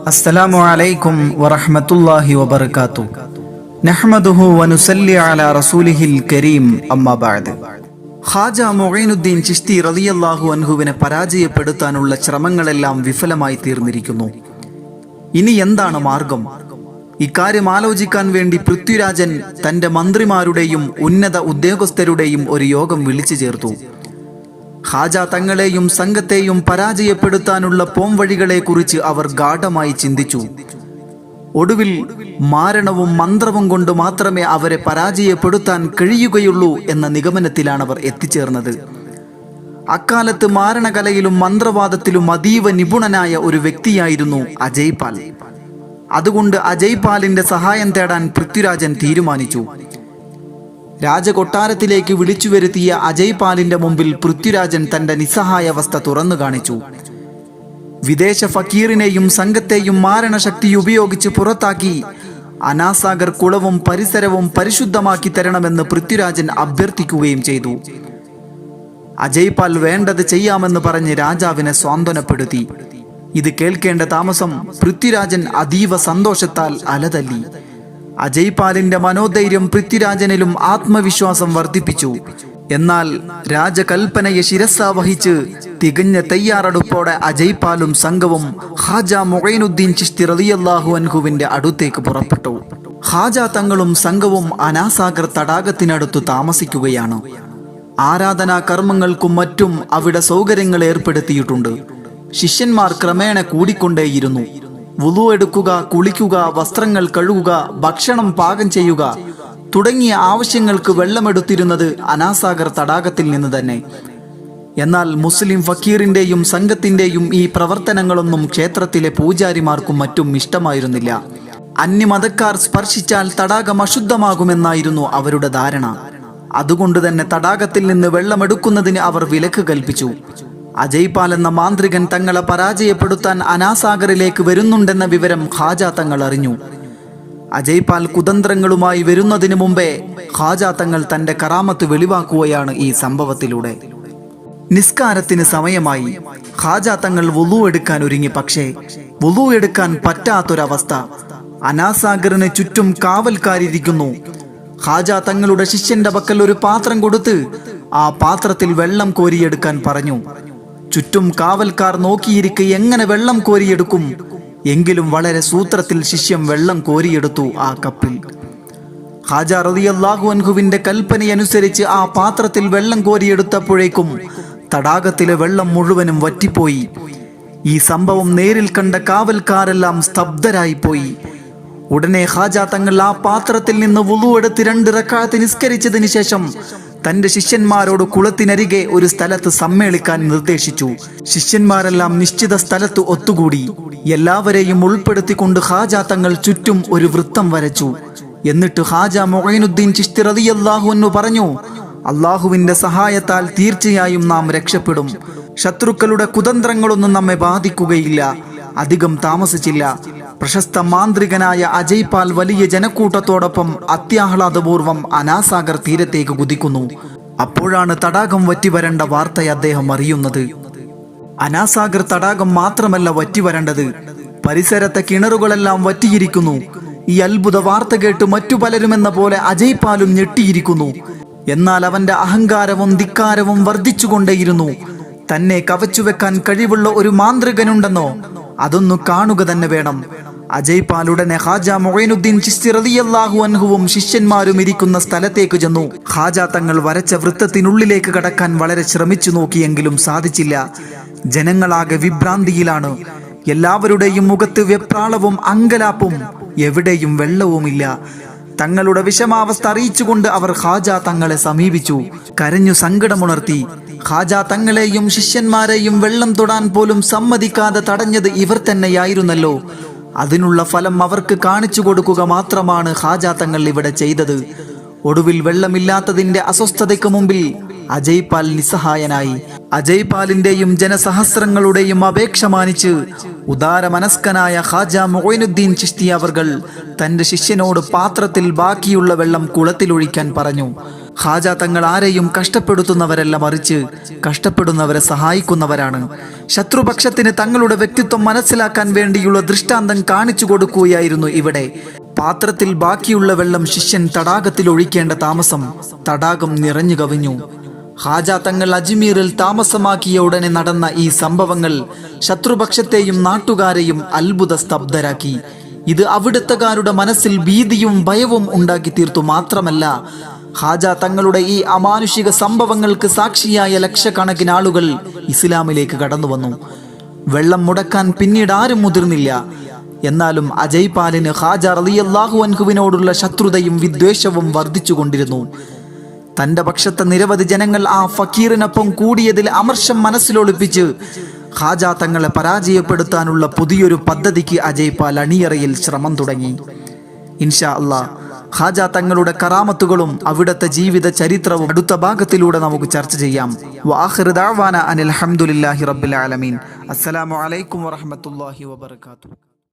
അസ്സലാമു അലൈക്കും വറഹ്മത്തുള്ളാഹി വബറകാതുഹു. നഹ്മദുഹു വനുസല്ലി അലാ റസൂലിഹിൽ കരീം. അമ്മാ ബഅദ്. ഖാജ മുഈനുദ്ദീൻ ചിശ്തി റളിയല്ലാഹു അൻഹുവിനെ പരാജയപ്പെടുത്താനുള്ള ശ്രമങ്ങളെല്ലാം വിഫലമായി തീർന്നിരിക്കുന്നു. ഇനി എന്താണ് മാർഗം? ഇക്കാര്യം ആലോചിക്കാൻ വേണ്ടി പൃഥ്വിരാജൻ തന്റെ മന്ത്രിമാരുടെയും ഉന്നത ഉദ്യോഗസ്ഥരുടെയും ഒരു യോഗം വിളിച്ചു ചേർത്തു. ഖാജ തങ്ങളെയും സംഘത്തെയും പരാജയപ്പെടുത്താനുള്ള പോംവഴികളെക്കുറിച്ച് അവർ ഗാഢമായി ചിന്തിച്ചു. ഒടുവിൽ മാരണവും മന്ത്രവും കൊണ്ട് മാത്രമേ അവരെ പരാജയപ്പെടുത്താൻ കഴിയുകയുള്ളൂ എന്ന നിഗമനത്തിലാണ് അവർ എത്തിച്ചേർന്നത്. അക്കാലത്ത് മാരണകലയിലും മന്ത്രവാദത്തിലും അതീവ നിപുണനായ ഒരു വ്യക്തിയായിരുന്നു അജയ്പാൽ. അതുകൊണ്ട് അജയ്പാലിന്റെ സഹായം തേടാൻ പൃഥ്വിരാജൻ തീരുമാനിച്ചു. രാജകൊട്ടാരത്തിലേക്ക് വിളിച്ചു വരുത്തിയ അജയ്പാലിന്റെ മുമ്പിൽ പൃഥ്വിരാജൻ തന്റെ നിസ്സഹായാവസ്ഥ തുറന്നു കാണിച്ചു. വിദേശ ഫക്കീറിനെയും സംഘത്തെയും മാരണശക്തി ഉപയോഗിച്ച് പുറത്താക്കി അനാസാഗർ കുളവും പരിസരവും പരിശുദ്ധമാക്കി തരണമെന്ന് പൃഥ്വിരാജൻ അഭ്യർത്ഥിക്കുകയും ചെയ്തു. അജയ്പാൽ വേണ്ടത് ചെയ്യാമെന്ന് പറഞ്ഞ് രാജാവിനെ സ്വാന്തനപ്പെടുത്തി. ഇത് കേൾക്കേണ്ട താമസം പൃഥ്വിരാജൻ അതീവ സന്തോഷത്താൽ അലതല്ലി. അജയ്പാലിന്റെ മനോധൈര്യം പൃഥ്വിരാജനിലും ആത്മവിശ്വാസം വർദ്ധിപ്പിച്ചു. എന്നാൽ രാജകൽപ്പനയെ ശിരസാവഹിച്ച് തികഞ്ഞ തയ്യാറെടുപ്പോടെ അജയ്പാലും സംഘവും ഖാജ മുഈനുദ്ദീൻ ചിശ്തി റളിയല്ലാഹു അൻഹുവിന്റെ അടുത്തേക്ക് പുറപ്പെട്ടു. ഖാജ തങ്ങളും സംഘവും അനാസാഗർ തടാകത്തിനടുത്ത് താമസിക്കുകയാണ്. ആരാധനാ കർമ്മങ്ങൾക്കും മറ്റും അവിടെ സൗകര്യങ്ങൾ ഏർപ്പെടുത്തിയിട്ടുണ്ട്. ശിഷ്യന്മാർ ക്രമേണ കൂടിക്കൊണ്ടേയിരുന്നു. വുളു എടുക്കുക, കുളിക്കുക, വസ്ത്രങ്ങൾ കഴുകുക, ഭക്ഷണം പാകം ചെയ്യുക തുടങ്ങിയ ആവശ്യങ്ങൾക്ക് വെള്ളമെടുത്തിരുന്നത് അനാസാഗർ തടാകത്തിൽ നിന്ന് തന്നെ. എന്നാൽ മുസ്ലിം ഫക്കീറിന്റെയും സംഘത്തിന്റെയും ഈ പ്രവർത്തനങ്ങളൊന്നും ക്ഷേത്രത്തിലെ പൂജാരിമാർക്കും മറ്റും ഇഷ്ടമായിരുന്നില്ല. അന്യമതക്കാർ സ്പർശിച്ചാൽ തടാകം അശുദ്ധമാകുമെന്നായിരുന്നു അവരുടെ ധാരണ. അതുകൊണ്ട് തന്നെ തടാകത്തിൽ നിന്ന് വെള്ളമെടുക്കുന്നതിന് അവർ വിലക്ക് കൽപ്പിച്ചു. അജയ്പാൽ എന്ന മാന്ത്രികൻ തങ്ങളെ പരാജയപ്പെടുത്താൻ അനാസാഗറിലേക്ക് വരുന്നുണ്ടെന്ന വിവരം ഖാജ തങ്ങൾ അറിഞ്ഞു. അജയ്പാൽ കുതന്ത്രങ്ങളുമായി വരുന്നതിന് മുമ്പേ ഖാജ തങ്ങൾ തന്റെ കറാമത്ത് വെളിവാക്കുകയാണ് ഈ സംഭവത്തിലൂടെ. നിസ്കാരത്തിന് സമയമായി. ഖാജ തങ്ങൾ വുളു എടുക്കാൻ ഒരുങ്ങി. പക്ഷേ വുളു എടുക്കാൻ പറ്റാത്തൊരവസ്ഥ. അനാസാഗറിന് ചുറ്റും കാവൽക്കാരിയിരിക്കുന്നു. ഖാജ തങ്ങളുടെ ശിഷ്യന്റെ പക്കൽ ഒരു പാത്രം കൊടുത്ത് ആ പാത്രത്തിൽ വെള്ളം കോരിയെടുക്കാൻ പറഞ്ഞു. ചുറ്റും കാവൽക്കാർ നോക്കിയിരിക്കെ എങ്ങനെ വെള്ളം കോരിയെടുക്കും? എങ്കിലും വളരെ സൂത്രത്തിൽ ശിഷ്യം വെള്ളം കോരിയെടുത്തു ആ കപ്പിൽ. ഖാജ റളിയല്ലാഹു അൻഹുവിന്റെ കൽപ്പനയനുസരിച്ച് ആ പാത്രത്തിൽ വെള്ളം കോരിയെടുത്തപ്പോഴേക്കും തടാകത്തിലെ വെള്ളം മുഴുവനും വറ്റിപ്പോയി. ഈ സംഭവം നേരിൽ കണ്ട കാവൽക്കാരെല്ലാം സ്തബ്ധരായിപ്പോയി. ഉടനെ ഖാജ തങ്ങൾ ആ പാത്രത്തിൽ നിന്ന് വുളു എടുത്ത് 2 റക്അത്ത് നിസ്കരിച്ചതിന് ശേഷം തന്റെ ശിഷ്യന്മാരോട് കുളത്തിനരികെ ഒരു സ്ഥലത്ത് സമ്മേളിക്കാൻ നിർദ്ദേശിച്ചു. ശിഷ്യന്മാരെല്ലാം നിശ്ചിത സ്ഥലത്ത് ഒത്തുകൂടി. എല്ലാവരെയും ഉൾപ്പെടുത്തിക്കൊണ്ട് ഖാജ തങ്ങൾ ചുറ്റും ഒരു വൃത്തം വരച്ചു. എന്നിട്ട് ഖാജ മുഈനുദ്ദീൻ ചിശ്തി റളിയല്ലാഹു അൻഹു പറഞ്ഞു, അള്ളാഹുവിന്റെ സഹായത്താൽ തീർച്ചയായും നാം രക്ഷപ്പെടും. ശത്രുക്കളുടെ കുതന്ത്രങ്ങളൊന്നും നമ്മെ ബാധിക്കുകയില്ല. അധികം താമസിച്ചില്ല. പ്രശസ്ത മാന്ത്രികനായ അജയ്പാൽ വലിയ ജനക്കൂട്ടത്തോടൊപ്പം അത്യാഹ്ലാദപൂർവം അനാസാഗർ തീരത്തേക്ക് കുതിക്കുന്നു. അപ്പോഴാണ് തടാകം വറ്റിവരേണ്ട വാർത്ത അദ്ദേഹം അറിയുന്നത്. അനാസാഗർ തടാകം മാത്രമല്ല വറ്റിവരേണ്ടത്, പരിസരത്തെ കിണറുകളെല്ലാം വറ്റിയിരിക്കുന്നു. ഈ അത്ഭുത വാർത്ത കേട്ട് മറ്റു പലരുമെന്ന പോലെ അജയ്പാലും ഞെട്ടിയിരിക്കുന്നു. എന്നാൽ അവന്റെ അഹങ്കാരവും ധിക്കാരവും വർദ്ധിച്ചുകൊണ്ടേയിരുന്നു. തന്നെ കവച്ചുവെക്കാൻ കഴിവുള്ള ഒരു മാന്ത്രികനുണ്ടെന്നോ? അതൊന്നു കാണുക തന്നെ വേണം. അജയ്പാലുടനെ ഖാജ മുഈനുദ്ദീൻ ചിശ്തി റളിയല്ലാഹു അൻഹുവും ശിഷ്യന്മാരും ഇരിക്കുന്ന സ്ഥലത്തേക്ക് ചെന്നു. ഖാജ തങ്ങൾ വരച്ച വൃത്തത്തിനുള്ളിലേക്ക് കടക്കാൻ വളരെ ശ്രമിച്ചു നോക്കിയെങ്കിലും സാധിച്ചില്ല. ജനങ്ങളാകെ വിഭ്രാന്തിയിലാണ്. എല്ലാവരുടെയും മുഖത്ത് വെപ്രാളവും അങ്കലാപ്പും. എവിടെയും വെള്ളവുമില്ല. തങ്ങളുടെ വിഷമാവസ്ഥ അറിയിച്ചുകൊണ്ട് അവർ ഖാജ തങ്ങളെ സമീപിച്ചു. കരഞ്ഞു സങ്കടമുണർത്തി. ഖാജ തങ്ങളെയും ശിഷ്യന്മാരെയും വെള്ളം തൊടാൻ പോലും സമ്മതിക്കാതെ തടഞ്ഞത് ഇവർ തന്നെയായിരുന്നല്ലോ. അതിനുള്ള ഫലം അവർക്ക് കാണിച്ചു കൊടുക്കുക മാത്രമാണ് ഖാജ തങ്ങൾ ഇവിടെ ചെയ്തത്. ഒടുവിൽ വെള്ളമില്ലാത്തതിന്റെ അസ്വസ്ഥതയ്ക്ക് മുമ്പിൽ അജയ്പാൽ നിസ്സഹായനായി. അജയ്പാലിന്റെയും ജനസഹസ്രങ്ങളുടെയും അപേക്ഷ മാനിച്ച് ഉദാരമനസ്കനായ ഖാജ മുഈനുദ്ദീൻ ചിശ്തി അവർകൾ തന്റെ ശിഷ്യനോട് പാത്രത്തിൽ ബാക്കിയുള്ള വെള്ളം കുളത്തിലൊഴിക്കാൻ പറഞ്ഞു. ഖാജ തങ്ങൾ ആരെയും കഷ്ടപ്പെടുത്തുന്നവരല്ല, മറിച്ച് കഷ്ടപ്പെടുന്നവരെ സഹായിക്കുന്നവരാണ്. ശത്രുപക്ഷത്തിന് തങ്ങളുടെ വ്യക്തിത്വം മനസ്സിലാക്കാൻ വേണ്ടിയുള്ള ദൃഷ്ടാന്തം കാണിച്ചു കൊടുക്കുകയായിരുന്നു ഇവിടെ. പാത്രത്തിൽ ബാക്കിയുള്ള വെള്ളം ശിഷ്യൻ തടാകത്തിൽ ഒഴിക്കേണ്ട താമസം തടാകം നിറഞ്ഞു കവിഞ്ഞു. ഖാജ തങ്ങൾ അജ്മീറിൽ താമസമാക്കിയ ഉടനെ നടന്ന ഈ സംഭവങ്ങൾ ശത്രുപക്ഷത്തെയും നാട്ടുകാരെയും അത്ഭുത സ്തബ്ധരാക്കി. ഇത് അവിടുത്തുകാരുടെ മനസ്സിൽ ഭീതിയും ഭയവും ഉണ്ടാക്കി തീർത്തു. മാത്രമല്ല, ഖാജ തങ്ങളുടെ ഈ അമാനുഷിക സംഭവങ്ങൾക്ക് സാക്ഷിയായ ലക്ഷക്കണക്കിന് ആളുകൾ ഇസ്ലാമിലേക്ക് കടന്നു വന്നു. വെള്ളം മുടക്കാൻ പിന്നീട് ആരും മുതിർന്നില്ല. എന്നാലും അജയ്പാലിന് ഖാജ റളിയല്ലാഹു അൻഹുവിനോടുള്ള ശത്രുതയും വിദ്വേഷവും വർദ്ധിച്ചുകൊണ്ടിരുന്നു. തൻ്റെ പക്ഷത്തെ നിരവധി ജനങ്ങൾ ആ ഫക്കീറിനൊപ്പം കൂടിയതിൽ അമർഷം മനസ്സിലൊളിപ്പിച്ച് ഖാജ തങ്ങളെ പരാജയപ്പെടുത്താനുള്ള പുതിയൊരു പദ്ധതിക്ക് അജയ്പാൽ അണിയറയിൽ ശ്രമം തുടങ്ങി. ഇൻഷാ അല്ലാഹ് ഖാജ തങ്ങളുടെ കറാമത്തുകളും അവിടുത്തെ ജീവിത ചരിത്രവും അടുത്ത ഭാഗത്തിലൂടെ നമുക്ക് ചർച്ച ചെയ്യാം. വആഖിറു ദഅവാന അനിൽ ഹംദുലില്ലാഹി റബ്ബിൽ ആലമീൻ. അസ്സലാമു അലൈക്കും വറഹ്മത്തുള്ളാഹി വബറകാതുഹു.